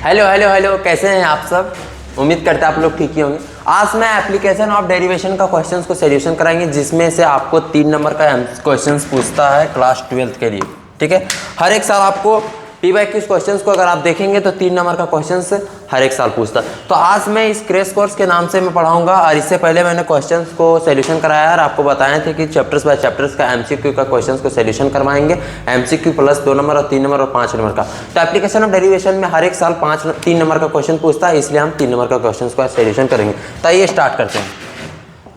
Hello hello hello, कैसे हैं आप सब? उम्मीद करते हैं आप लोग ठीक ही होंगे। आज मैं एप्लीकेशन ऑफ डेरिवेशन का क्वेश्चंस को सॉल्यूशन कराएंगे, जिसमें से आपको 3 नंबर का क्वेश्चंस पूछता है क्लास 12th के लिए। ठीक है, हर एक साल आपको P/Q क्वेश्चंस को अगर आप देखेंगे तो 3 नंबर का क्वेश्चंस हर एक साल पूछता है। तो आज मैं इस क्रैश कोर्स के नाम से मैं पढ़ाऊंगा, और इससे पहले मैंने क्वेश्चंस को सॉल्यूशन कराया और आपको बताए थे कि चैप्टर्स बाय चैप्टर्स का MCQ का क्वेश्चंस को सॉल्यूशन करवाएंगे। MCQ प्लस 2 नंबर और 3 नंबर और 5 नंबर का। तो एप्लीकेशन ऑफ डेरिवेशन में हर एक साल 3 नंबर का क्वेश्चन पूछता है, इसलिए हम 3 नंबर का क्वेश्चन को सॉल्यूशन करेंगे। तो आइए स्टार्ट करते हैं।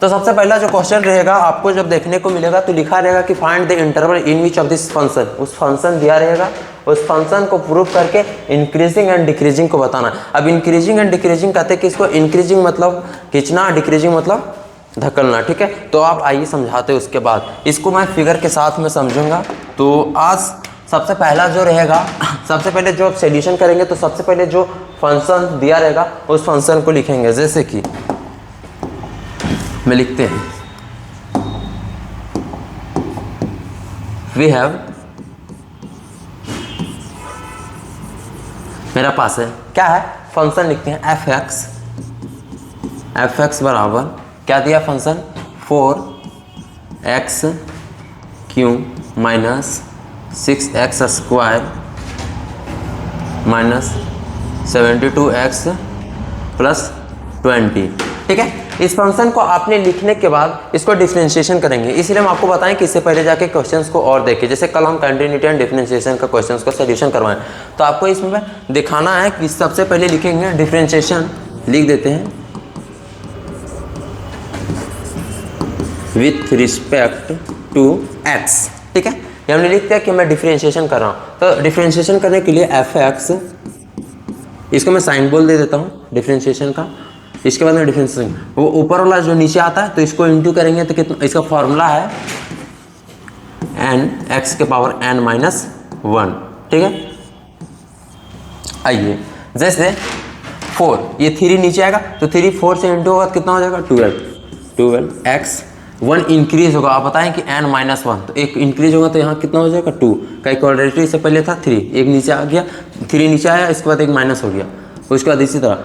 तो सबसे पहला जो क्वेश्चन रहेगा, आपको जब देखने को मिलेगा तो लिखा रहेगा कि find the interval in which of this function. उस फंक्शन दिया रहेगा, उस फंक्शन को प्रूव करके इंक्रीजिंग एंड डिक्रीजिंग को बताना। अब इंक्रीजिंग एंड डिक्रीजिंग कहते हैं कि इसको इंक्रीजिंग मतलब खींचना, डिक्रीजिंग मतलब धकेलना। ठीक है, तो आप आइए समझाते हैं। उसके बाद इसको मैं फिगर के साथ में समझूंगा। तो आज सबसे पहला जो रहेगा, सबसे पहले जो आप सॉल्यूशन करेंगे तो सबसे पहले जो फंक्शन दिया रहेगा उस फंक्शन को लिखेंगे। जैसे कि में लिखते हैं, वी हैव, मेरा पास है क्या है, फंक्शन लिखते हैं एफ एक्स बराबर क्या दिया function 4x Q minus 6x square minus 72x plus 20। ठीक है, इस फंक्शन को आपने लिखने के बाद इसको डिफरेंशिएशन करेंगे। इसलिए हम आपको बताएं कि इससे पहले जाके क्वेश्चंस को और देखें। जैसे कल हम कंटिन्यूटी एंड डिफरेंशिएशन का क्वेश्चंस का सॉल्यूशन करवाएं, तो आपको इसमें दिखाना है कि सबसे पहले लिखेंगे डिफरेंशिएशन, लिख देते हैं विथ रिस्पेक्ट टू x। ठीक है, ये हमने लिख दिया कि मैं डिफरेंशिएशन कर रहा हूँ। तो डिफरेंशिएशन करने के लिए एफ एक्स, इसको मैं साइन बोल दे देता हूँ डिफरेंशिएशन का। इसके बाद में डिफरेंशिएशन, वो ऊपर वाला जो नीचे आता है तो इसको इंटू करेंगे तो कितना, इसका फॉर्मूला है n x के पावर n माइनस 1। ठीक है, आइए जैसे 4, ये 3 नीचे आएगा तो 3 4 से इंटू होगा तो कितना हो जाएगा 12 x 1 इंक्रीज होगा। आप बताएं कि n माइनस 1, तो एक इंक्रीज होगा तो यहाँ कितना हो जाएगा 2 का इक्वालिटी से पहले था 3, एक नीचे आ गया, 3 नीचे आया, इसके बाद एक माइनस हो गया। उसके बाद इसी तरह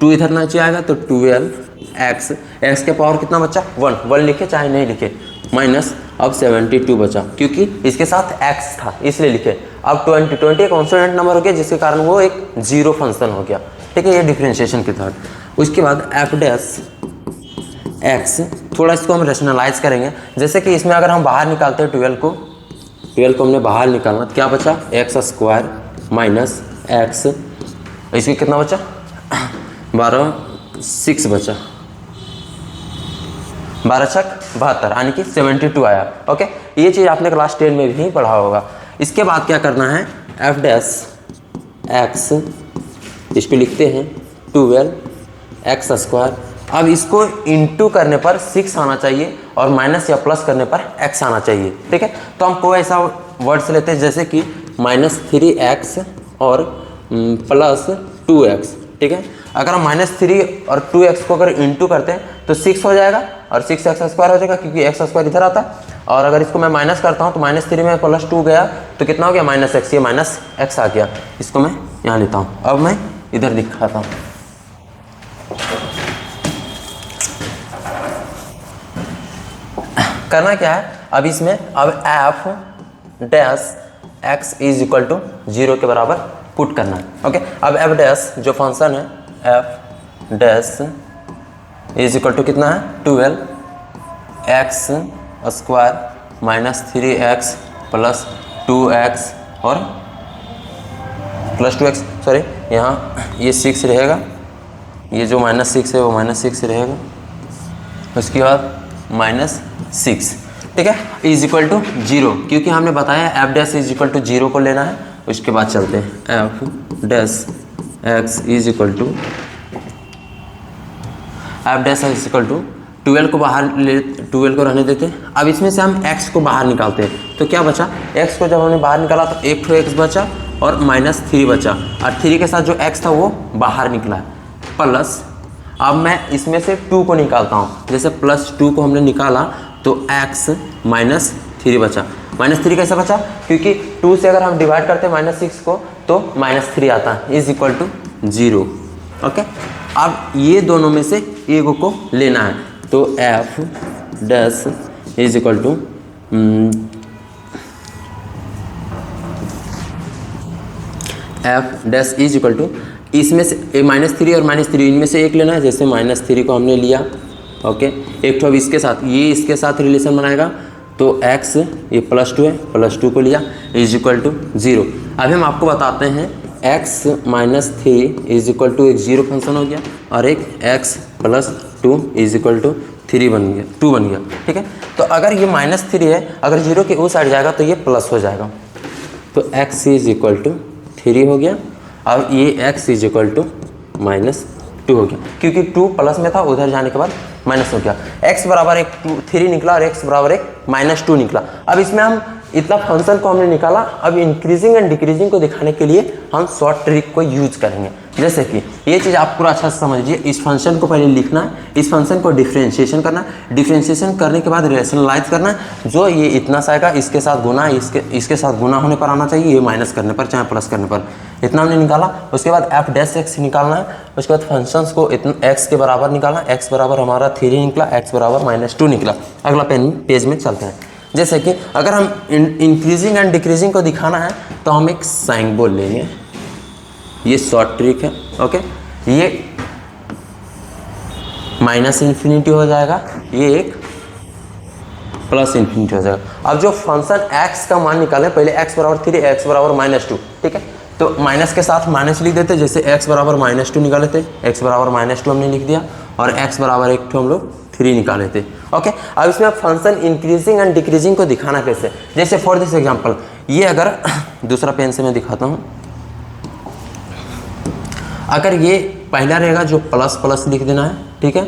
2 इधर नीचे आएगा तो 12x, x के पावर कितना बचा 1 लिखे चाहे नहीं लिखे, माइनस अब 72 बचा, क्योंकि इसके साथ x था इसलिए लिखे। अब 20 एक कॉन्स्टेंट नंबर हो गया, जिसके कारण वो एक जीरो फंक्शन हो गया। ठीक है, ये डिफरेंशिएशन के तहत। उसके बाद एफ डैश x, थोड़ा इसको हम रेशनलाइज करेंगे। जैसे कि इसमें अगर हम बाहर निकालते हैं 12 को हमने बाहर निकालना, तो क्या बचा x स्क्वायर माइनस x, इसमें कितना बचा 6 बचा, 12 छक 72, यानी कि 72 आया। ओके, ये चीज़ आपने क्लास 10 में भी पढ़ा होगा। इसके बाद क्या करना है, एफ डैश एक्स, इसको लिखते हैं 12x स्क्वायर। अब इसको इंटू करने पर 6 आना चाहिए और माइनस या प्लस करने पर x आना चाहिए। ठीक है, तो हम कोई ऐसा वर्ड्स लेते हैं जैसे कि -3x और प्लस 2x। ठीक है, अगर हम -3 और 2x को अगर इंटू करते हैं तो 6 हो जाएगा और 6x स्क्वायर हो जाएगा, क्योंकि x स्क्वायर इधर आता है। और अगर इसको मैं माइनस करता हूँ तो -3 में +2 गया तो कितना हो गया -x, ये -x आ गया। इसको मैं यहाँ लेता हूँ, अब मैं इधर दिखाता हूँ। करना क्या है, अब इसमें अब f dash x is equal to 0 के बराबर पुट करना है। ओके, अब एफ डैश जो फंक्शन है, f dash is equal to कितना है 12x square minus 3x plus 2x और प्लस 2x, सॉरी यहाँ ये 6 रहेगा, ये जो -6 है वो -6 रहेगा, उसके बाद -6। ठीक है, इज इक्वल टू 0, क्योंकि हमने बताया f dash is equal to 0 को लेना है। उसके बाद चलते हैं, f dash x is equal to, f dash is equal to 12 को बाहर ले, 12 को रहने देते हैं। अब इसमें से हम x को बाहर निकालते हैं, तो क्या बचा, x को जब हमने बाहर निकाला तो एक ठो x बचा और -3 बचा, और 3 के साथ जो x था वो बाहर निकला, प्लस अब मैं इसमें से 2 को निकालता हूँ। जैसे +2 को हमने निकाला तो x -3 बचा। -3 कैसे बचा, क्योंकि 2 से अगर हम डिवाइड करते हैं -6 को तो -3 आता है इज इक्वल टू 0। ओके, अब ये दोनों में से एक को लेना है, तो f dash is equal to f dash is equal to, इसमें से -3 और -3 इनमें से एक लेना है। जैसे -3 को हमने लिया, ओके, एक तो अब इसके साथ, ये इसके साथ रिलेशन बनाएगा, तो x ये +2 है, +2 को लिया इज इक्वल टू 0। अभी हम आपको बताते हैं x -3 इज इक्वल टू एक 0 फंक्शन हो गया, और एक x +2 इज इक्वल टू 2 बन गया। ठीक है, तो अगर ये -3 है, अगर 0 के उस साइड जाएगा तो ये प्लस हो जाएगा, तो x इज इक्वल टू 3 हो गया, और ये x इज इक्वल टू -2 हो गया, क्योंकि 2 प्लस में था, उधर जाने के बाद माइनस हो गया। x बराबर एक 3 निकला और x बराबर एक -2 निकला। अब इसमें हम इतना फंक्शन को हमने निकाला, अब इंक्रीजिंग एंड डिक्रीजिंग को दिखाने के लिए हम शॉर्ट ट्रिक को यूज करेंगे। जैसे कि ये चीज़ आप पूरा अच्छा से समझिए, इस फंक्शन को पहले लिखना है, इस फंक्शन को डिफ्रेंशिएशन करना है, डिफ्रेंशिएशन करने के बाद रिलेशनलाइज करना है, जो ये इतना सा आएगा इसके साथ गुना, इसके साथ गुना होने पर आना चाहिए, ये माइनस करने पर चाहे प्लस करने पर, इतना हमने निकाला। उसके बाद एफ डैश एक्स निकालना है, उसके बाद फंक्शंस को इतना एक्स के बराबर निकालना, एक्स बराबर हमारा 3 निकला, एक्स बराबर -2 निकला। अगला पेज में चलते हैं। जैसे कि अगर हम इंक्रीजिंग एंड डिक्रीजिंग को दिखाना है तो हम एक साइन बोल लेंगे, ये शॉर्ट ट्रिक है। ओके, ये -∞ हो जाएगा, ये एक +∞ हो जाएगा। अब जो फंक्शन x का मान निकालें, पहले x बराबर 3, x बराबर -2, ठीक है, तो माइनस के साथ माइनस लिख देते, जैसे x बराबर -2 निकाले थे, x बराबर -2 हमने लिख दिया, और x बराबर एक हम लोग 3 निकाले थे। ओके, अब इसमें फंक्शन इंक्रीजिंग एंड डिक्रीजिंग को दिखाना कैसे, जैसे फॉर दिस एग्जांपल, ये अगर दूसरा पेन से मैं दिखाता हूँ, अगर ये पहला रहेगा जो प्लस प्लस लिख देना है, ठीक है,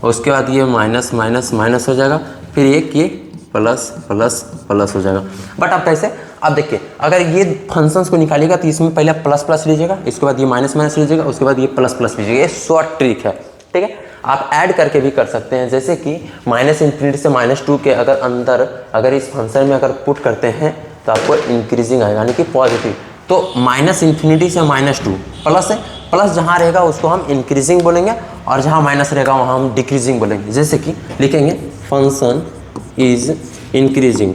उसके बाद ये माइनस माइनस माइनस हो जाएगा, फिर एक ये प्लस प्लस प्लस हो जाएगा। बट अब कैसे, अब देखिए, अगर ये फंक्शंस को निकालिएगा तो इसमें पहले प्लस प्लस लीजिएगा, इसके बाद ये माइनस माइनस लीजिएगा, उसके बाद ये प्लस प्लस लीजिएगा। ये शॉर्ट ट्रिक है, ठीक है, आप ऐड करके भी कर सकते हैं। जैसे कि -∞ से -2 के अगर अंदर अगर इस फंक्शन में अगर पुट करते हैं तो आपको इंक्रीजिंग आएगा, यानी कि पॉजिटिव। तो -∞ से -2 प्लस है, प्लस जहाँ रहेगा उसको हम इंक्रीजिंग बोलेंगे, और जहाँ माइनस रहेगा वहाँ हम डिक्रीजिंग बोलेंगे। जैसे कि लिखेंगे function is increasing,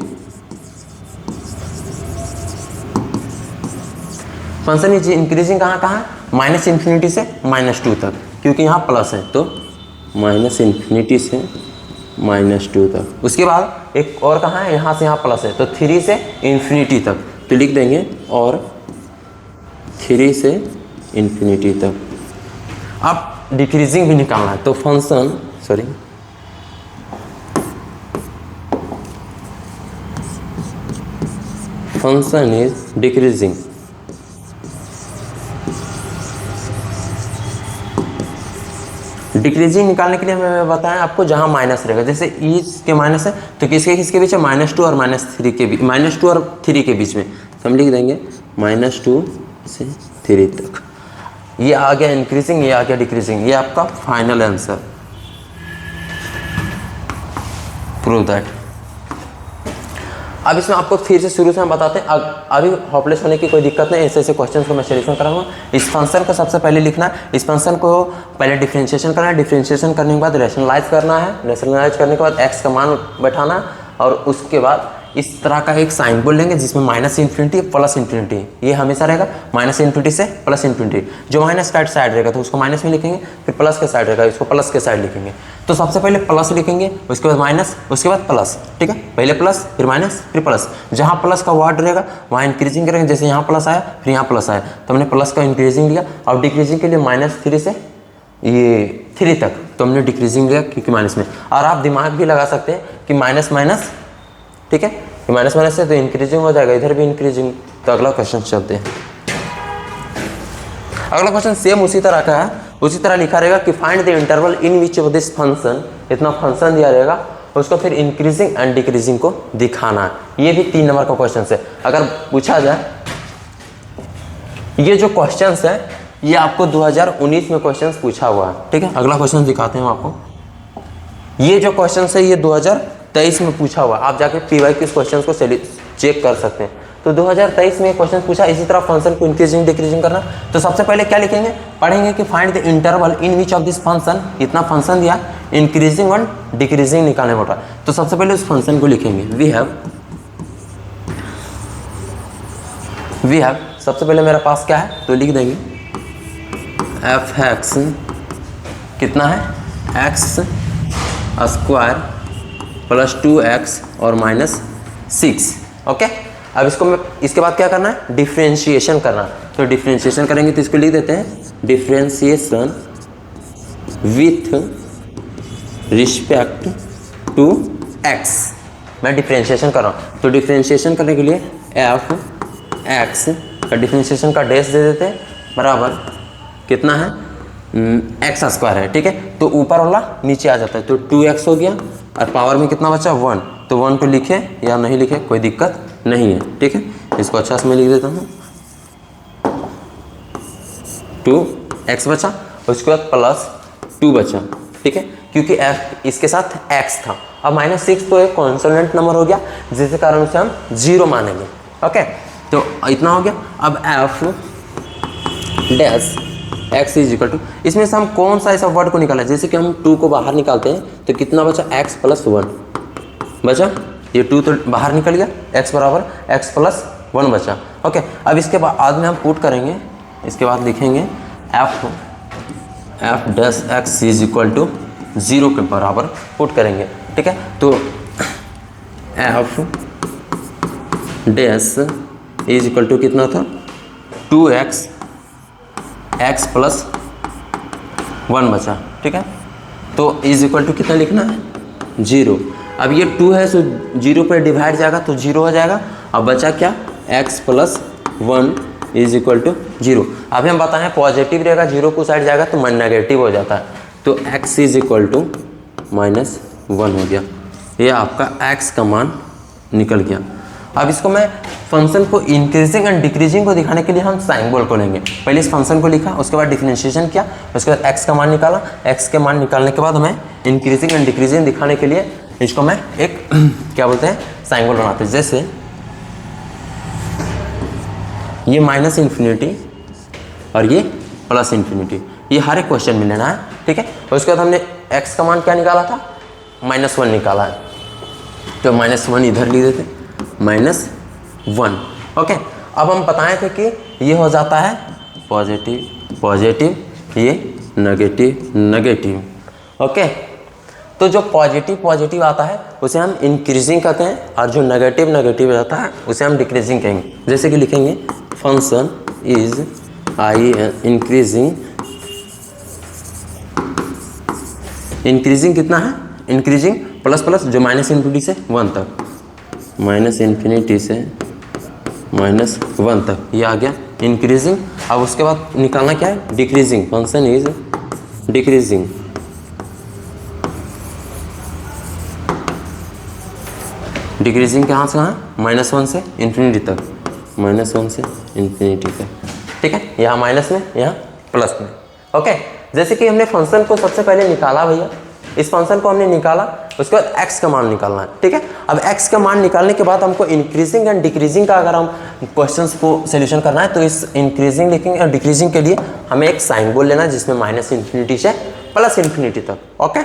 function is increasing कहाँ कहाँ, -∞ से -2 तक, क्योंकि यहाँ प्लस है, तो -∞ से -2 तक। उसके बाद एक और कहाँ है, यहाँ से यहाँ प्लस है, तो 3 से ∞ तक, तो लिख देंगे और 3 से ∞ तक। अब डिक्रीजिंग भी निकालना है, तो function function is decreasing, decreasing निकालने के लिए हमें बताएं आपको जहां माइनस रहेगा, जैसे इसके माइनस है तो किसके किसके बीच है, -2 और -3 के बीच, -2 और 3 के बीच में, तो हम लिख देंगे -2 से 3 तक। ये आ गया इंक्रीजिंग, ये आ गया डिक्रीजिंग, ये आपका फाइनल आंसर। Prove that. अब इसमें आपको फिर से शुरू से हम बताते हैं, अभी होपलेस होने की कोई दिक्कत नहीं, ऐसे ऐसे क्वेश्चन को मैं सॉल्यूशन कराऊंगा। इस फंक्शन को सबसे पहले लिखना है, इस फंक्शन को पहले डिफरेंशिएशन करना है, डिफरेंशिएशन करने के बाद रैशनलाइज करना है, रैशनलाइज करने के बाद x का मान बैठाना है, और उसके बाद इस तरह का एक साइन बोल लेंगे जिसमें -∞ +∞, ये हमेशा रहेगा -∞ से +∞। जो माइनस का साइड रहेगा तो उसको माइनस में लिखेंगे, फिर प्लस के साइड रहेगा इसको प्लस के साइड लिखेंगे। तो सबसे पहले प्लस लिखेंगे, उसके बाद माइनस, उसके बाद प्लस, ठीक है, पहले प्लस फिर माइनस फिर प्लस। जहाँ प्लस का वर्ड रहेगा वहाँ इंक्रीजिंग करेंगे, जैसे यहाँ प्लस आया फिर यहाँ प्लस आया, तो हमने प्लस का इंक्रीजिंग लिया, और डिक्रीजिंग के लिए -3 से ये 3 तक, तो हमने डिक्रीजिंग लिया क्योंकि माइनस में। और आप दिमाग भी लगा सकते हैं कि माइनस माइनस, ठीक है, माइनस माइनस से तो इंक्रीजिंग हो जाएगा, इधर भी इंक्रीजिंग। तो अगला क्वेश्चन चलते हैं। अगला क्वेश्चन सेम उसी तरह का है, उसी तरह लिखा रहेगा कि find the interval in which of this function, इतना फंक्शन दिया रहेगा, उसको फिर इंक्रीजिंग एंड डिक्रीजिंग को दिखाना है। ये भी 3 नंबर का क्वेश्चन है। अगर पूछा जाए, ये जो क्वेश्चन है ये आपको 2019 में क्वेश्चन पूछा हुआ है, ठीक है। अगला क्वेश्चन दिखाते हैं आपको। ये जो क्वेश्चन है ये 2023 में पूछा हुआ, आप जाके PYQ क्वेश्चन को चेक कर सकते हैं। तो 2023 में क्वेश्चन पूछा इसी तरह फंक्शन को इंक्रीजिंग डिक्रीजिंग करना। तो सबसे पहले क्या लिखेंगे, पढ़ेंगे कि find the interval in which of this function, इतना फंक्शन दिया, इंक्रीजिंग और डिक्रीजिंग निकालने बोल रहा। तो सबसे पहले उस फंक्शन को लिखेंगे, वी हैव सबसे पहले मेरे पास क्या है तो लिख देंगे एफ एक्स कितना है, एक्स स्क्वायर प्लस 2x और माइनस 6। ओके, अब इसके बाद क्या करना है, डिफ्रेंशिएशन करना। तो डिफ्रेंशिएशन करेंगे तो इसको लिख देते हैं differentiation with respect to x। मैं डिफ्रेंशिएशन कर रहा हूँ, तो डिफ्रेंशिएशन करने के लिए एफ एक्स का डिफ्रेंशिएशन का डैश दे देते हैं बराबर कितना है, एक्स स्क्वायर है। ठीक है, तो ऊपर वाला नीचे आ जाता है, तो 2x हो गया और पावर में कितना बचा 1, तो 1 पे लिखे या नहीं लिखे कोई दिक्कत नहीं है। ठीक है, इसको अच्छा से मैं लिख देता हूँ, 2x बचा, उसके बाद प्लस 2 बचा। ठीक है, क्योंकि f इसके साथ x था। अब -6 तो एक कॉन्सोनेंट नंबर हो गया जिसके कारण उसे हम 0 मानेंगे। ओके, तो इतना हो गया। अब f dash x is equal to, इसमें से हम कौन सा ऐसा वर्ड को निकाला, जैसे कि हम 2 को बाहर निकालते हैं तो कितना बचा, x प्लस 1 बचा, ये 2 तो बाहर निकल गया, x बराबर x प्लस 1 बचा। ओके, अब इसके बाद में हम पुट करेंगे, इसके बाद लिखेंगे f dash x is equal to 0 के बराबर पुट करेंगे। ठीक है, तो f dash is equal to कितना था, 2x x प्लस 1 बचा। ठीक है, तो इज इक्वल टू कितना लिखना है, 0। अब ये 2 है तो 0 पर डिवाइड जाएगा तो 0 हो जाएगा। अब बचा क्या, x plus 1 is equal to 0। अभी हम बताएं पॉजिटिव रहेगा, 0 को साइड जाएगा तो नेगेटिव हो जाता है, तो x इज इक्वल टू -1 हो गया। ये आपका x का मान निकल गया। अब इसको मैं फंक्शन को इंक्रीजिंग एंड डिक्रीजिंग को दिखाने के लिए हम सिंबल को लेंगे। पहले इस फंक्शन को लिखा, उसके बाद डिफरेंशिएशन किया, उसके बाद x का मान निकाला। x के मान निकालने के बाद हमें इंक्रीजिंग एंड डिक्रीजिंग दिखाने के लिए इसको मैं एक क्या बोलते हैं, सिंबल बनाते हैं। जैसे ये -∞ और ये +∞, ये हर एक क्वेश्चन में लेना है। ठीक है, उसके बाद हमने x का मान क्या निकाला था, -1 निकाला है, तो -1 इधर लिख देते, -1। ओके, अब हम बताए थे कि ये हो जाता है पॉजिटिव पॉजिटिव, ये नेगेटिव नेगेटिव। ओके, तो जो पॉजिटिव पॉजिटिव आता है उसे हम इंक्रीजिंग कहते हैं, और जो नेगेटिव नेगेटिव आता है उसे हम डिक्रीजिंग कहेंगे। जैसे कि लिखेंगे फंक्शन इज इंक्रीजिंग, इंक्रीजिंग कितना है, इंक्रीजिंग प्लस प्लस जो -∞ से 1 तक, -∞ से -1 तक, ये आ गया इंक्रीजिंग। अब उसके बाद निकालना क्या है, decreasing, function is decreasing. Decreasing कहाँ से कहाँ, -1 से ∞ तक, -1 से ∞ तक। ठीक है, यहाँ माइनस में, यहाँ प्लस में। ओके, जैसे कि हमने फंक्शन को सबसे पहले निकाला भैया, इस फंक्शन को हमने निकाला, उसके बाद x का मान निकालना है। ठीक है, अब x का मान निकालने के बाद हमको इंक्रीजिंग एंड डिक्रीजिंग का अगर हम क्वेश्चंस को सोल्यूशन करना है तो इस इंक्रीजिंग लिखेंगे और डिक्रीजिंग के लिए हमें एक सिंबल लेना है जिसमें -∞ से +∞ तक। ओके,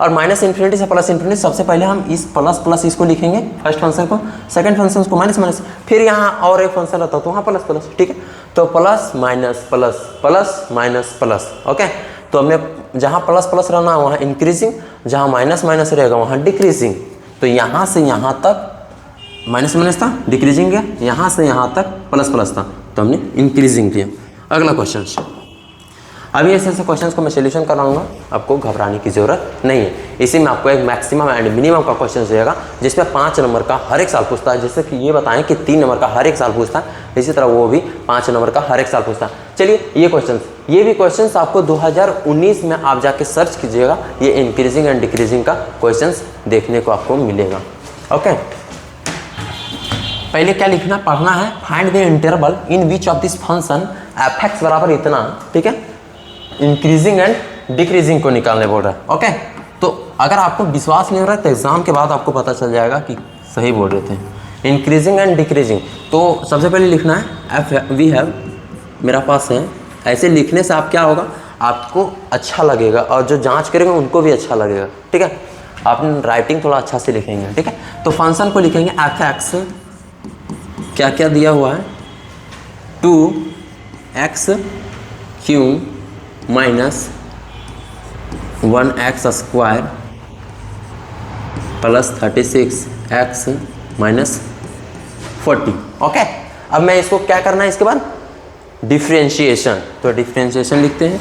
और -∞ से +∞, सबसे पहले हम इस प्लस प्लस इसको लिखेंगे फर्स्ट फंक्शन को, सेकंड फंक्शन को माइनस माइनस, फिर यहाँ और एक फंक्शन रहता तो वहाँ प्लस प्लस। ठीक है, तो plus minus plus plus minus plus. Okay, तो हमने जहाँ प्लस प्लस रहना वहाँ इंक्रीजिंग, जहाँ माइनस माइनस रहेगा वहाँ डिक्रीजिंग। तो यहाँ से यहाँ तक माइनस माइनस था, डिक्रीजिंग गया, यहाँ से यहाँ तक प्लस प्लस था, तो हमने इंक्रीजिंग किया। अगला क्वेश्चन, अभी ऐसे ऐसे क्वेश्चंस को मैं सोल्यूशन कराऊंगा, आपको घबराने की ज़रूरत नहीं है। इसी में आपको एक मैक्सिमम एंड मिनिमम का क्वेश्चन रहेगा जिसमें 5 नंबर का हर एक साल पूछता है। जैसे कि ये बताएं कि 3 नंबर का हर एक साल पूछता है, इसी तरह वो भी 5 नंबर का हर एक साल पूछता है। चलिए ये भी क्वेश्चंस आपको 2019 में आप जाके सर्च कीजिएगा, ये इंक्रीजिंग एंड डिक्रीजिंग का क्वेश्चन देखने को आपको मिलेगा। ओके, पहले क्या लिखना पढ़ना है, find the interval in which of this function F x बराबर इतना। ठीक है, इंक्रीजिंग एंड डिक्रीजिंग को निकालने बोल रहा है। ओके, तो अगर आपको विश्वास नहीं हो रहा है तो एग्जाम के बाद आपको पता चल जाएगा कि सही बोल रहे थे। Increasing and decreasing. तो सबसे पहले लिखना है एफ वी हैव, मेरा पास है। ऐसे लिखने से आप क्या होगा, आपको अच्छा लगेगा और जो जांच करेंगे उनको भी अच्छा लगेगा, ठीक है। आप राइटिंग थोड़ा अच्छा से लिखेंगे, ठीक है। तो फंक्शन को लिखेंगे एफ एक्स, क्या क्या दिया हुआ है, 2x Q minus 1x square plus 36x minus 40। Okay, अब मैं इसको क्या करना है इसके बाद, डिफ्रेंशिएशन। तो डिफ्रेंशिएशन लिखते हैं,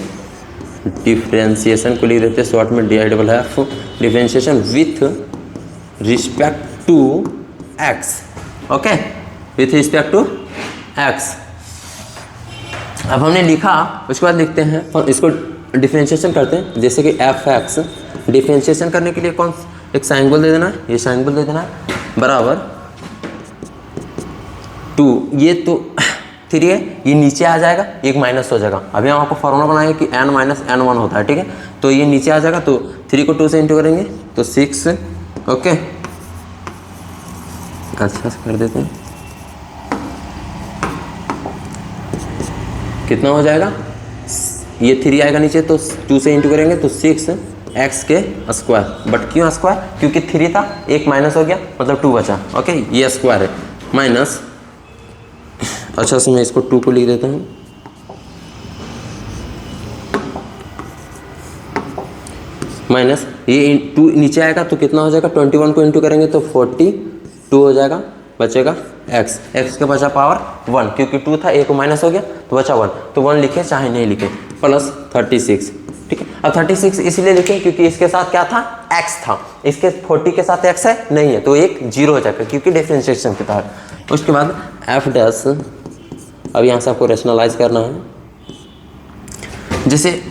डिफ्रेंशिएशन को लिख देते हैं शॉर्ट में DIFF, differentiation with respect to x। Okay, with respect to x। अब हमने लिखा, उसके बाद लिखते हैं इसको डिफ्रेंशिएशन करते हैं, जैसे कि एफ एक्स। डिफ्रेंशिएशन करने के लिए कौन एक साइन बोल दे देना है, ये साइन बोल दे देना है, बराबर 2, ये तो 3 है, ये नीचे आ जाएगा, एक माइनस हो जाएगा। अभी हम आपको फॉर्मूला बनाएंगे कि n माइनस n1 होता है, ठीक है। तो ये नीचे आ जाएगा, तो 3 को 2 से इंटू करेंगे तो 6। ओके, अच्छा से कर देते हैं, कितना हो जाएगा, ये 3 आएगा नीचे, तो 2 से इंटू करेंगे तो 6x के स्क्वायर। बट क्यों स्क्वायर, क्योंकि 3 था, एक माइनस हो गया, मतलब 2 बचा। ओके, ये स्क्वायर है, माइनस, अच्छा से मैं इसको 2 को लिख देता हूँ, माइनस ये 2 नीचे आएगा तो कितना हो जाएगा, 21 को इंटू करेंगे तो 42 हो जाएगा, बचेगा x के बचा पावर 1, क्योंकि 2 था, एक माइनस हो गया तो बचा 1, तो 1 लिखे चाहे नहीं लिखे, प्लस 36, ठीक है। अब 36 इसलिए लिखे क्योंकि इसके साथ क्या था, x था, इसके 40 के साथ x है नहीं है, तो एक 0 हो जाएगा क्योंकि डिफरेंशिएशन के तहत। उसके बाद f डैश, अब यहाँ से आपको रेशनलाइज करना है, जैसे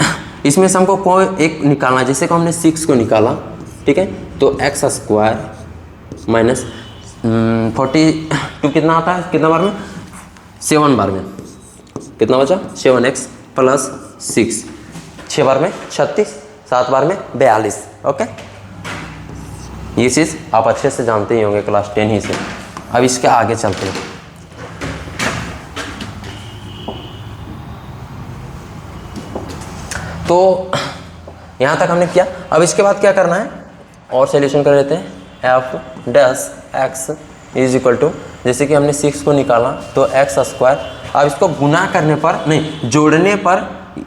इसमें से हमको कोई एक निकालना है, जैसे कि हमने 6 को निकाला, ठीक है, तो x स्क्वायर माइनस 42 कितना आता है, कितना बार में, 7 बार में, कितना बचा 7x प्लस 6, 6 बार में 36, 7 बार में 42। ओके, ये चीज़ आप अच्छे से जानते ही होंगे क्लास 10 ही से। अब इसके आगे चलते हैं, तो यहाँ तक हमने किया। अब इसके बाद क्या करना है, और सॉल्यूशन कर लेते हैं, f dash x is equal to, जैसे कि हमने 6 को निकाला तो एक्स स्क्वायर, अब इसको गुना करने पर नहीं, जोड़ने पर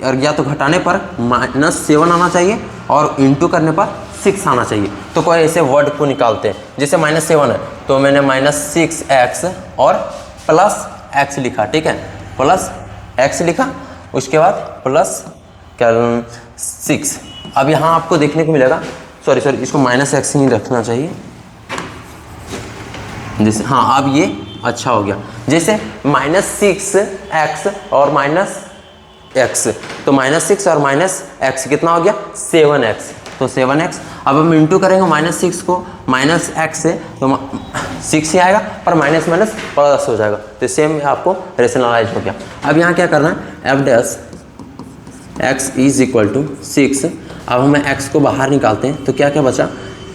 और या तो घटाने पर -7 आना चाहिए और इंटू करने पर 6 आना चाहिए। तो कोई ऐसे वर्ड को निकालते हैं, जैसे -7 है तो मैंने -6x और प्लस x लिखा, ठीक है, प्लस x लिखा, उसके बाद प्लस क्या 6। अब यहाँ आपको देखने को मिलेगा, सॉरी इसको -x नहीं रखना चाहिए, जैसे हाँ अब ये अच्छा हो गया, जैसे -6x और -x, तो -6 और -x कितना हो गया 7x, तो 7x। अब हम इंटू करेंगे -6 को -x से, तो 6 ही आएगा, पर माइनस माइनस प्लस हो जाएगा, तो सेम आपको रेशनलाइज हो गया। अब यहाँ क्या करना है, f dash x is equal to 6। अब हमें x को बाहर निकालते हैं, तो क्या क्या बचा,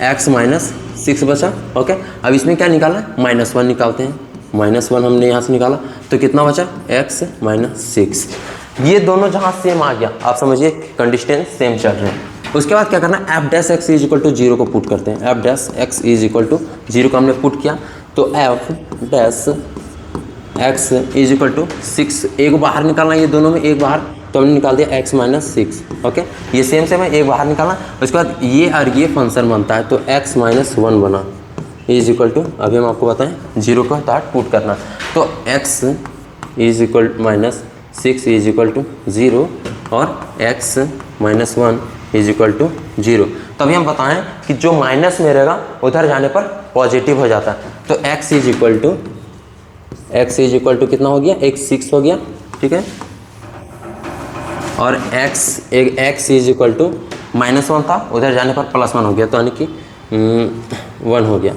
x माइनस 6 बचा। ओके, अब इसमें क्या निकालना है, -1 निकालते हैं, -1 हमने यहाँ से निकाला, तो कितना बचा x माइनस 6। ये दोनों जहाँ सेम आ गया, आप समझिए कंडीशन सेम चल रहे हैं। उसके बाद क्या करना है, f dash x is equal to 0 को पुट करते हैं, f dash x is equal to 0 को हमने पुट किया, तो f dash x is equal to 6, एक बाहर निकालना, ये दोनों में एक बाहर, तो हमने निकाल दिया x माइनस 6। ओके, ये सेम सेम है, एक बाहर निकालना, उसके बाद ये और ये फंक्शन बनता है, तो x माइनस 1 बना, इज इक्वल टू, अभी हम आपको बताएं 0 को ताट पुट करना, तो x is equal minus 6 is equal to 0 और x minus 1 is equal to 0। तभी हम बताएं कि जो माइनस में रहेगा उधर जाने पर पॉजिटिव हो जाता है, तो x इज इक्वल टू कितना हो गया, एक 6 हो गया, ठीक है, और x इज इक्वल टू -1 था, उधर जाने पर +1 हो गया, तो यानी कि 1 हो गया।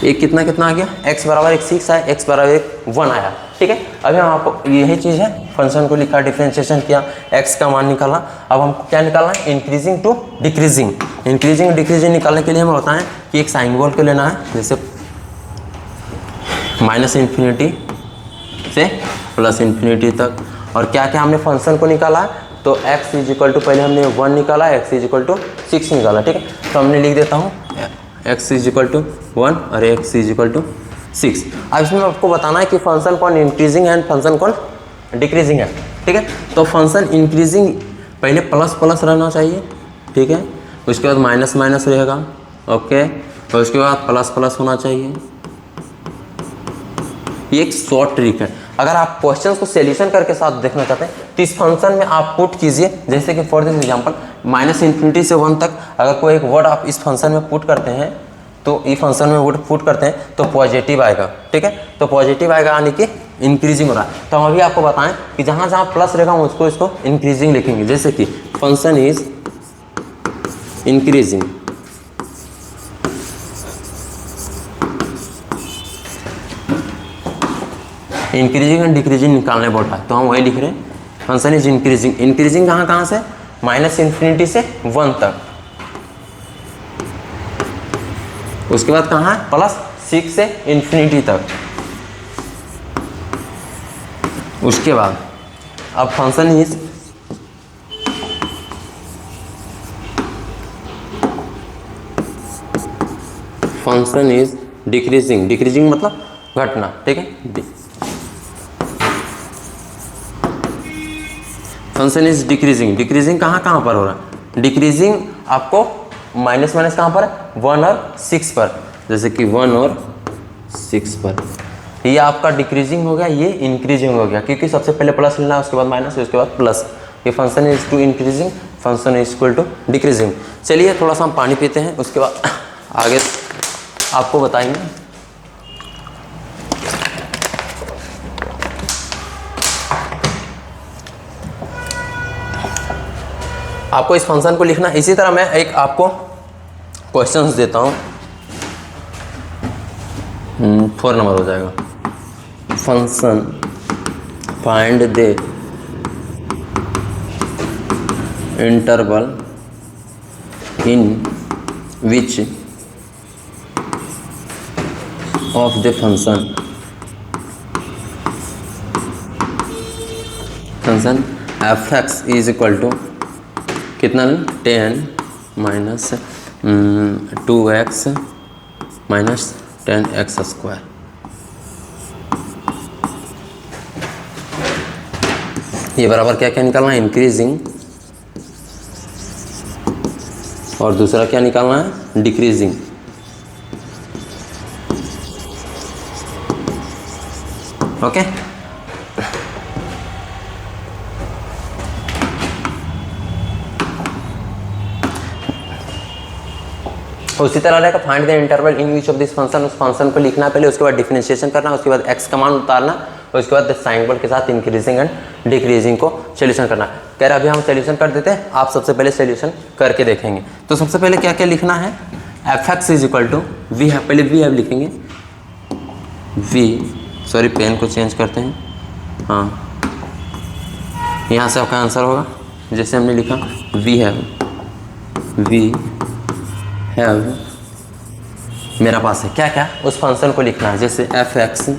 एक कितना कितना आ गया, x बराबर एक 6 आया, x बराबर एक 1 आया, ठीक है। अभी हम आपको यही चीज़ है, फंक्शन को लिखा, डिफरेंशिएशन किया, x का मान निकाला। अब हमको क्या निकालना है, increasing to decreasing. Increasing decreasing निकालने के लिए हमें बताएं कि एक साइन बोल के लेना है, जैसे -∞ से +∞ तक। और क्या क्या हमने फंक्शन को निकाला है, तो x इजिकल टू पहले हमने 1 निकाला, x इजिकल टू 6 निकाला, ठीक है। तो हमने लिख देता हूँ x इजिकल टू 1 और x इजिकल टू 6। अब इसमें आपको बताना है कि फंक्शन कौन इंक्रीजिंग है एंड फंक्शन कौन डिक्रीजिंग है, ठीक है। तो फंक्शन इंक्रीजिंग पहले प्लस प्लस रहना चाहिए, ठीक है, उसके बाद माइनस माइनस रहेगा, ओके, और उसके बाद प्लस प्लस होना चाहिए। ये एक शॉर्ट ट्रिक है। अगर आप क्वेश्चंस को सॉल्यूशन करके साथ देखना चाहते हैं तो इस फंक्शन में आप पुट कीजिए, जैसे कि फॉर दिस एग्जांपल -∞ से 1 तक अगर कोई एक वर्ड आप इस फंक्शन में पुट करते हैं, तो ई फंक्शन में वर्ड पुट करते हैं तो पॉजिटिव आएगा, ठीक है। तो पॉजिटिव आएगा यानी कि इंक्रीजिंग हो रहा है। तो हम अभी आपको बताएं कि जहाँ जहाँ प्लस रहेगा उसको इसको इंक्रीजिंग लिखेंगे, जैसे कि function is increasing, increasing and decreasing निकालने बोल रहा है, तो हम वही लिख रहे हैं, फंक्शन इज इंक्रीजिंग। इंक्रीजिंग कहाँ कहाँ से, -∞ से 1 तक, उसके बाद कहाँ है, +6 से ∞ तक। उसके बाद अब फंक्शन इज डिक्रीजिंग, डिक्रीजिंग मतलब घटना, ठीक है। फंक्शन इज डिक्रीजिंग, डिक्रीजिंग कहाँ कहाँ पर हो रहा है, डिक्रीजिंग आपको माइनस माइनस कहाँ पर, 1 और 6 पर, जैसे कि 1 और 6 पर। ये आपका डिक्रीजिंग हो गया, ये इंक्रीजिंग हो गया, क्योंकि सबसे पहले प्लस लेना है, उसके बाद माइनस, उसके बाद प्लस। ये function is to increasing, function is equal to decreasing. चलिए थोड़ा सा हम पानी पीते हैं, उसके बाद आगे आपको बताएंगे। आपको इस फंक्शन को लिखना, इसी तरह मैं एक आपको क्वेश्चंस देता हूँ, 4 नंबर हो जाएगा। Function find the interval in which of the function f(x) is equal to कितना, 10 माइनस 2x माइनस 10x²। ये बराबर क्या क्या निकालना है, इंक्रीजिंग, और दूसरा क्या निकालना है, डिक्रीजिंग। ओके, उसी तरह रहेगा, find the interval in which of this function, उस फंक्शन को लिखना पहले, उसके बाद डिफरेंशिएशन करना, उसके बाद x का मान उतारना, उसके बाद साइन बोल के साथ इंक्रीजिंग एंड डिक्रीजिंग को सोल्यूशन करना। कह रहे अभी हम सोल्यूशन कर देते हैं, आप सबसे पहले सोल्यूशन करके देखेंगे। तो सबसे पहले क्या क्या लिखना है, f(x) is equal to we have, पहले वी हैव लिखेंगे, सॉरी पेन को चेंज करते हैं, हाँ यहाँ से आपका आंसर होगा, जैसे हमने लिखा वी हैव, मेरा पास है क्या क्या, उस फंक्शन को लिखना है, जैसे f(x)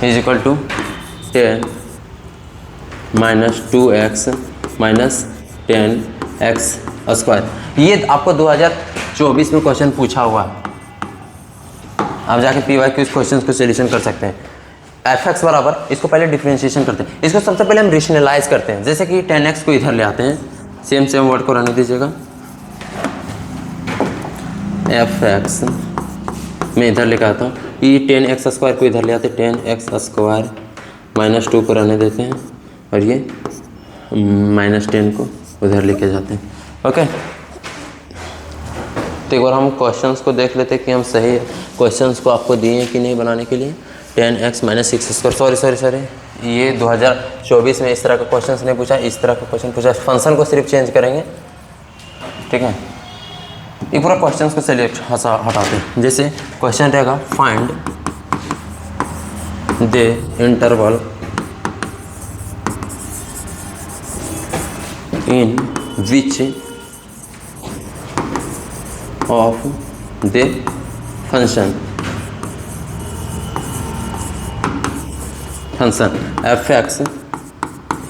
is equal to 10 minus 2x minus 10x²। ये आपको 2024 में क्वेश्चन पूछा हुआ है, आप जाके PYQ क्वेश्चन को सोल्यूशन कर सकते हैं। f(x) बराबर, इसको पहले डिफरेंशिएशन करते हैं, इसको सबसे पहले हम रेशनलाइज करते हैं, जैसे कि 10x को इधर ले आते हैं, सेम वर्ड को रहने दीजिएगा, f(x) मैं इधर लेकर आता हूँ, ये 10x² को इधर ले आते हैं, 10x² माइनस 2 को रहने देते हैं, और ये -10 को उधर लेके जाते हैं। ओके, तो एक बार हम क्वेश्चंस को देख लेते हैं कि हम सही क्वेश्चंस को आपको दिए हैं कि नहीं बनाने के लिए। 10x माइनस 6², सॉरी ये 2024 में इस तरह का क्वेश्चंस नहीं पूछा, इस तरह का क्वेश्चन पूछा, फंक्शन को सिर्फ चेंज करेंगे, ठीक है। ये पूरा क्वेश्चंस को सेलेक्ट हटाते हैं, जैसे क्वेश्चन रहेगा find the interval in which of the function f(x)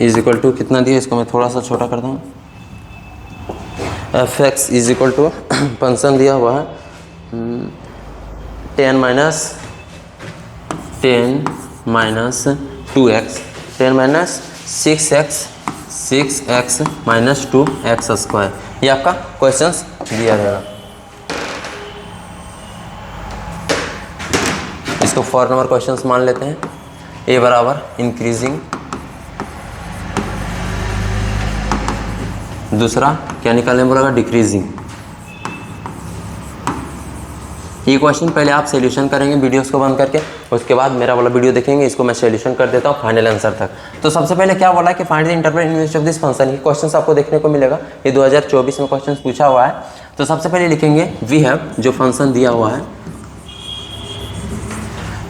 is equal to कितना दिया, इसको मैं थोड़ा सा छोटा कर दूँ। f(x) is equal to function दिया हुआ है 10 minus 2x 10 minus 6x minus 2x square. ये आपका क्वेश्चंस दिया रहेगा। इसको 4 नंबर क्वेश्चंस मान लेते हैं। a बराबर इंक्रीजिंग, दूसरा क्या निकालने बोला, डिक्रीजिंग। ये क्वेश्चन पहले आप सॉल्यूशन करेंगे वीडियोस को बंद करके, उसके बाद मेरा वाला वीडियो देखेंगे। इसको मैं सॉल्यूशन कर देता हूँ फाइनल आंसर तक। तो सबसे पहले क्या बोला कि find the interval in which of this function. ये क्वेश्चन आपको देखने को मिलेगा, ये 2024 में क्वेश्चन पूछा हुआ है। तो सबसे पहले लिखेंगे वी हैव, जो फंक्शन दिया हुआ है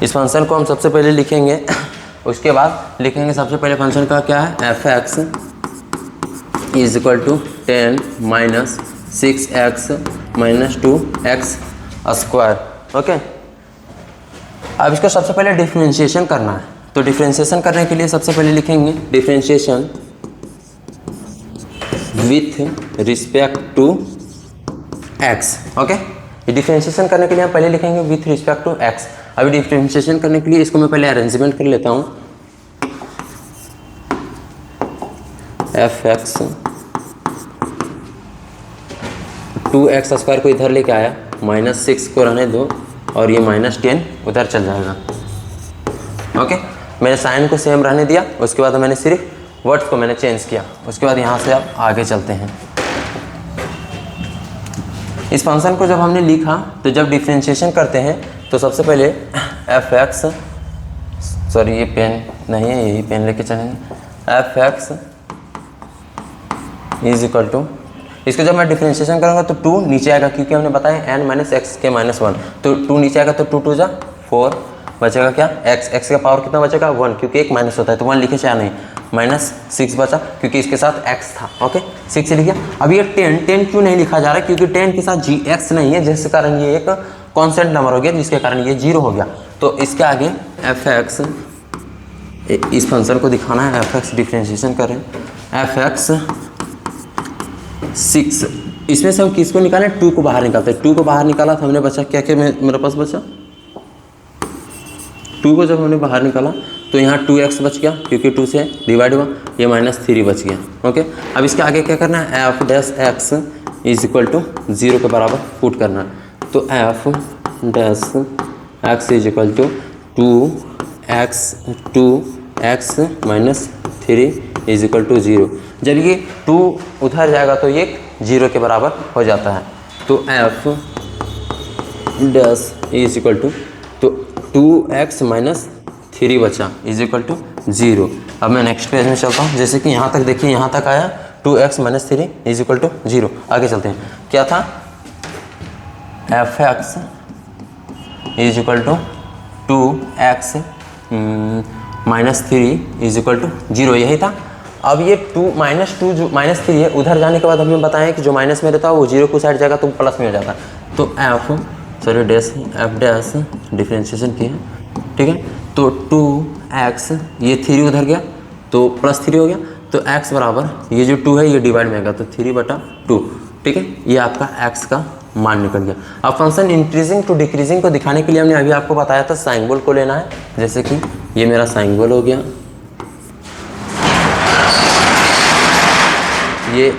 इस फंक्शन को हम सबसे पहले लिखेंगे। उसके बाद लिखेंगे सबसे पहले फंक्शन का क्या है, f(x) is equal to 10 minus 6x minus 2x square. Okay, अब इसको सबसे पहले डिफरेंशिएशन करना है। तो डिफरेंशिएशन करने के लिए सबसे पहले लिखेंगे differentiation with respect to x। Okay, ये डिफरेंशिएशन करने के लिए हम पहले लिखेंगे विथ रिस्पेक्ट टू x। अभी डिफरेंशिएशन करने के लिए इसको मैं पहले अरेंजमेंट कर लेता हूँ। f(x) 2x स्क्वायर को इधर लेके आया, माइनस 6 को रहने दो और ये माइनस 10 उधर चल जाएगा। ओके, मैंने साइन को सेम रहने दिया। उसके बाद मैंने सिर्फ वर्ड्स को मैंने चेंज किया। उसके बाद यहाँ से आप आगे चलते हैं। इस फंक्शन को जब हमने लिखा तो जब डिफरेंशिएशन करते हैं तो सबसे पहले f(x), सॉरी ये पेन नहीं है, यही पेन लेके चलेंगे। f(x) इज इक्वल टू, इसको जब मैं डिफरेंशिएशन करूँगा तो 2 नीचे आएगा, क्योंकि हमने बताया n माइनस एक्स के माइनस 1, तो 2 नीचे आएगा तो 2 2 जा 4 बचेगा क्या, x का पावर कितना बचेगा 1, क्योंकि एक माइनस होता है तो 1 लिखे चाहे नहीं, माइनस 6 बचा क्योंकि इसके साथ x था। ओके, 6 लिख गया। अब ये 10 क्यों नहीं लिखा जा रहा है, क्योंकि 10 के साथ gx नहीं है, जिसके कारण ये एक कॉन्स्टेंट नंबर हो गया, जिसके कारण ये 0 हो गया। तो इसके आगे f(x), इस फंक्शन को दिखाना है। f(x) डिफरेंशिएशन करें, f(x) 6, इसमें से हम किसको निकालें, 2 को बाहर निकालते हैं। 2 को बाहर निकाला तो हमने बचा क्या क्या, मेरे पास बचा 2 को जब हमने बाहर निकाला तो यहाँ 2x बच गया, क्योंकि 2 से डिवाइड हुआ, ये माइनस 3 बच गया। ओके, अब इसके आगे क्या करना है, f(x) इज इक्वल टू 0 के बराबर पुट करना है। तो f(x) is equal to 2x minus 3 is equal to 0। जब ये 2 उधर जाएगा तो ये 0 के बराबर हो जाता है। तो f' इज इक्वल टू, तो 2x माइनस 3 बचा इज इक्वल टू 0। अब मैं नेक्स्ट पेज में चलता हूँ। जैसे कि यहाँ तक देखिए, यहाँ तक आया 2x minus 3 is equal to 0। आगे चलते हैं, क्या था, f(x) is equal to 2x minus 3 is equal to 0, यही था। अब ये 2 माइनस 2 जो माइनस 3 है, उधर जाने के बाद हमने बताया कि जो माइनस में रहता है वो 0 को साइड जाएगा तो प्लस में हो जाता है। तो f डिफरेंशिएशन किया, ठीक है। तो 2x, ये 3 उधर गया तो प्लस 3 हो गया, तो x बराबर ये जो 2 है ये डिवाइड में आएगा तो 3/2, ठीक है। ये आपका x का मान निकल गया। अब फंक्शन इंक्रीजिंग टू डिक्रीजिंग को दिखाने के लिए हमने अभी आपको बताया था साइन बोल को लेना है। जैसे कि ये मेरा साइन बोल हो गया, ये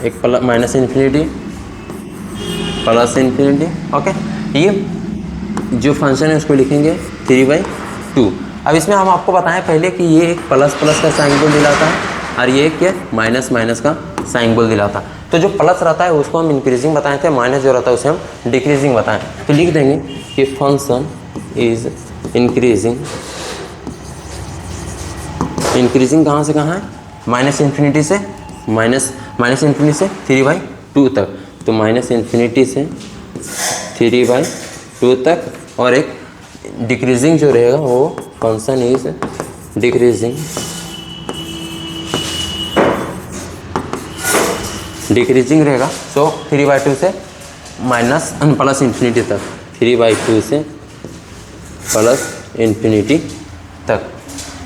एक minus infinity plus infinity. Okay, ये जो फंक्शन है उसको लिखेंगे 3/2। अब इसमें हम आपको बताएं पहले कि ये एक प्लस प्लस का साइन बोल दिलाता है और ये एक माइनस माइनस का साइन बोल दिलाता है। तो जो प्लस रहता है उसको हम इंक्रीजिंग बताए थे, माइनस जो रहता है उसे हम डिक्रीजिंग बताएं। तो लिख देंगे कि फंक्शन इज इंक्रीजिंग, इंक्रीजिंग कहाँ से कहाँ है, माइनस इन्फिनिटी से माइनस इन्फिनिटी से 3/2 तक। तो माइनस इन्फिनिटी से 3/2 तक और एक डिक्रीजिंग जो रहेगा वो फंक्शन इज डिक्रीजिंग रहेगा। सो 3/2 से माइनस प्लस इन्फिनिटी तक, 3/2 से प्लस इन्फिनिटी तक।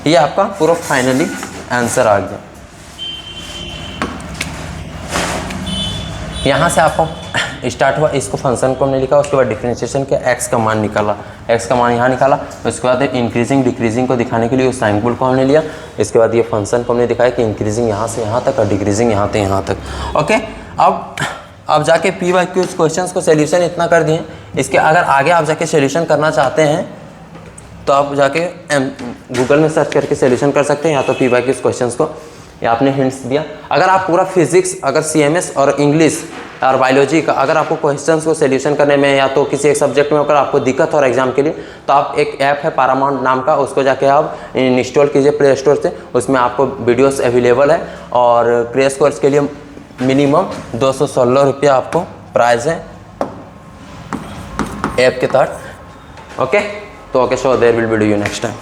ये आपका पूरा फाइनली आंसर आ गया। यहाँ से आपको स्टार्ट हुआ, इसको फंक्शन को हमने लिखा, उसके बाद डिफरेंशिएशन के एक्स का मान निकाला, एक्स का मान यहाँ निकाला। उसके बाद इंक्रीजिंग डिक्रीजिंग को दिखाने के लिए उस साइन को हमने लिया। इसके बाद ये फंक्शन को हमने दिखाया कि इंक्रीजिंग यहाँ से यहाँ तक और डिक्रीजिंग यहाँ से यहाँ तक। ओके, अब जाके P/Q क्वेश्चंस को सोल्यूशन इतना कर दिए। इसके अगर आगे आप जाके सोल्यूशन करना चाहते हैं तो आप जाके गूगल में सर्च करके सोल्यूशन कर सकते हैं, या तो P/Q क्वेश्चंस को, या आपने हिंट्स दिया। अगर आप पूरा फिजिक्स, अगर CMS और इंग्लिश और बायोलॉजी का अगर आपको क्वेश्चंस को सोल्यूशन करने में या तो किसी एक सब्जेक्ट में अगर आपको दिक्कत हो एग्जाम के लिए, तो आप एक ऐप है पैरामाउंट नाम का, उसको जाके आप इंस्टॉल कीजिए प्ले स्टोर से। उसमें आपको वीडियोस अवेलेबल है और क्रैश कोर्स के लिए मिनिमम 216 रुपया आपको प्राइस है ऐप के तहत। ओके, तो okay, so there will video next time.